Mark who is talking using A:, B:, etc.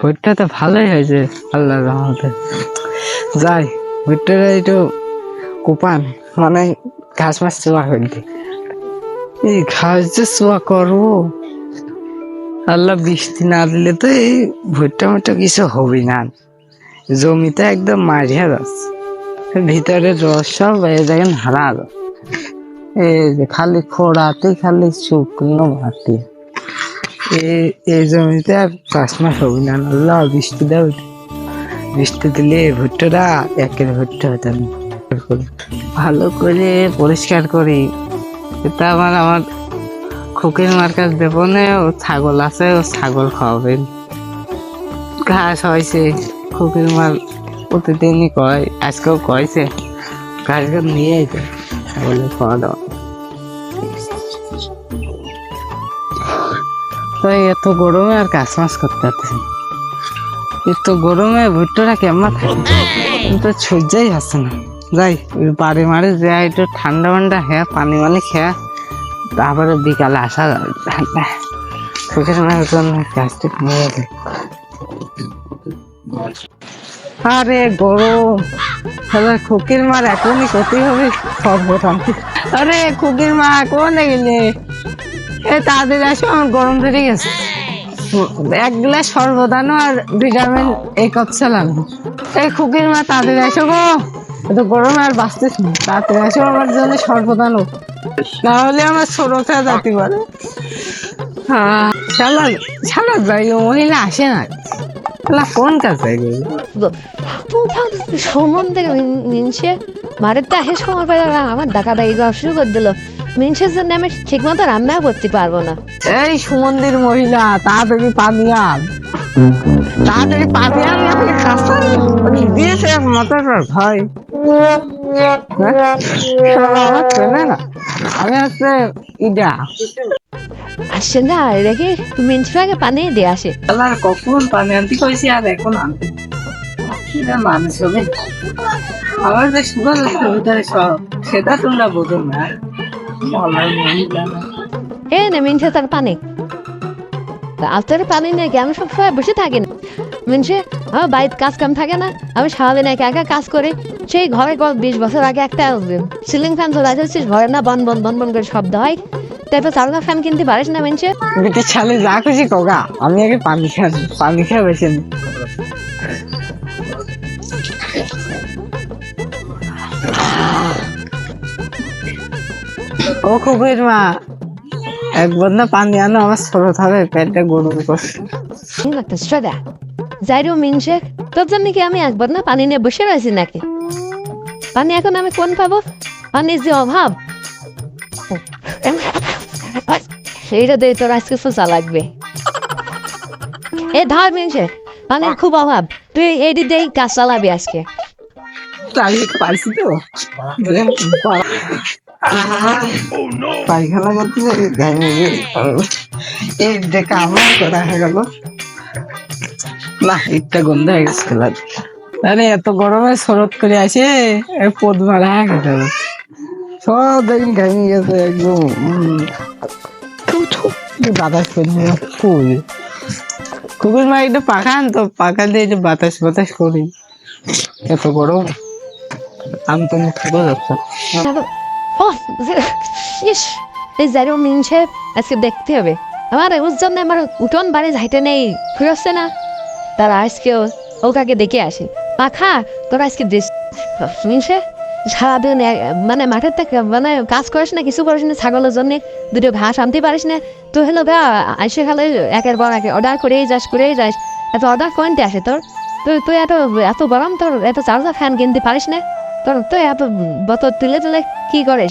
A: ভুট্টা তো ভালোই হয়েছে আল্লাহর রহমতে। যাই ভুট্টাটা একটু কোপান মানে ঘাস মাছ চোয়া করতে, এই ঘাস যে চোয়া করবো, আল্লাহ বৃষ্টি না দিলে তো এই ভুট্টা মুট্টা কিছু হবে না, জমিতে একদম মারিয়া যাচ্ছে, ভিতরে রস সব এই দেখেন হারা যাচ্ছে, এই যে খালি খোড়াতে খালি শুকনো মাটি, এই জমিতে আর চাষ মাস হবে না। আল্লাহ বৃষ্টি দাও, বৃষ্টি দিলে ভুট্টাটা একের ভুট্টা হতো না। ভালো করে পরিষ্কার করি, এটা আমার খুকির মার কাছে দেবো না, ও ছাগল আছে, ও ছাগল খাওয়াবেন। ঘাস হয়েছে খুকির মার প্রতিদিনই কয়, আজকেও কয়েছে ঘাস ঘাস নিয়ে আইতে ছাগলের খাওয়া দাওয়া। তো এত গরমে আর কাজ মাছ করতে পারতেছি, এত গরমে ভুট্টাটা কেমন থাকে তো সহ্যই হচ্ছে না। যাই বাড়ি মারে যাই একটু ঠান্ডা ঠান্ডা হ্যাঁ পানি মানি খেয়া, তারপরে বিকালে আসা যাবে সুখের মায়ের জন্য প্লাস্টিক নিয়ে গেলে। আরে গরম, খুকির মার এখনই ক্ষতি হবে সর্বশান্ত। আরে খুকির মা কোনে গেলে, এ তাদের আসো, আমার গরম ধরে গেছে, এক গ্লাস সর্বদানো আর ভিটামিন এই কাপ চালানো। এই খুকির মা তাদের আসো গো, এত গরমে আর বাঁচতেছি না, তাড়াতাড়ি আসো আমার জন্য সর্বদানো, না হলে আমার সুরক্ষা যাতে পারে। হ্যাঁ শালা শালা যাই মহিলা আসে না, কোন কাজে
B: সম্বন্ধে মিনসে মারের তো আসে সময় পেলে আমার ডাকা দায়ী শুরু করে দিল। মিনসের জন্য আমি ঠিক মতো রান্নাও করতে পারবো না।
A: এই সুমন্দির মহিলা তাড়াতাড়ি পানি আন, তাড়াতাড়ি পানি আন, আমাকে খাসা দিয়েছে মাথার ভাই। আমি হচ্ছে ইডা
B: আসছে না রেখে মিনসের আগে পানি দিয়ে আসে।
A: কখন পানি আনতে কইছি আর এখন আনতে মানুষ হবে আমার যে সুগার আছে ভিতরে সব, সেটা তোমরা বোঝো না।
B: এ না মিনসে তার পানি, আস্তে পানি নেই কি আমি সবসময় বসে থাকি না। মিনসে আমার বাড়িতে কাজ কাম থাকে না, আমি সারাদিন একা একা কাজ করি। সেই ঘরে 20 বছর আগে একটা সিলিং ফ্যান চলে আসছিস ঘরে, না বন বন বন বন করে শব্দ হয়, তারপর চালকা ফ্যান কিনতে পারিস না মিনসে।
A: বিটি ছালে যা খুশি কগা, আমি আগে পানি খাই, পানি খেয়ে বেছে নি। ও খুবের মা একবার না পানি আনো, আমার ছোট হবে পেটটা গরম করছে।
B: যাইরো মিনসে তোর জন্য কি আমি একবার না পানি নিয়ে বসে রয়েছি নাকি? পানি এখন আমি কোন পাবো, পানির যে অভাব, সেইটা দিয়ে তোর আজকে সোচা লাগবে। এ ধর মিনসে পানির খুব অভাব, তুই এটি দিয়ে কাজ চালাবি আজকে।
A: পারছি তো পায়খানা করতে এই দেখা আমার করা হয়ে গেল না, একটা গন্ধ হয়ে গেছে। আরে এত গরমে শরৎ করে আসে পদ মারা খেতে হবে, সব দেখুন ঘামি গেছে একদম বাতাস করে ফুল। কুকুর মা একটু পাখান তো, পাখা দিয়ে একটু বাতাস বাতাস করি, এত গরম আমি তো মুখে যাচ্ছে।
B: এই যাইরো মিনসে আজকে দেখতে হবে, আমার ওর জন্য আমার উঠোন বাড়ি যাইতে নেই ফিরছে না, তারা আজকে ওকে দেখে আসে। পাখা তোরা আজকে মিনসে সারাদিন মানে মাঠের থেকে মানে কাজ করিস না, কিছু করিস না, ছাগলের জন্য দুটো ঘাস আনতে পারিস না, তো হলো গা আসে খালে একের পর একে অর্ডার করেই যাস, এত অর্ডার করেনতে আসে তোর, তুই এত গরম, তোর এত চার্জার ফ্যান কিনতে পারিস না, তোর তো এত বত তুলে কি করে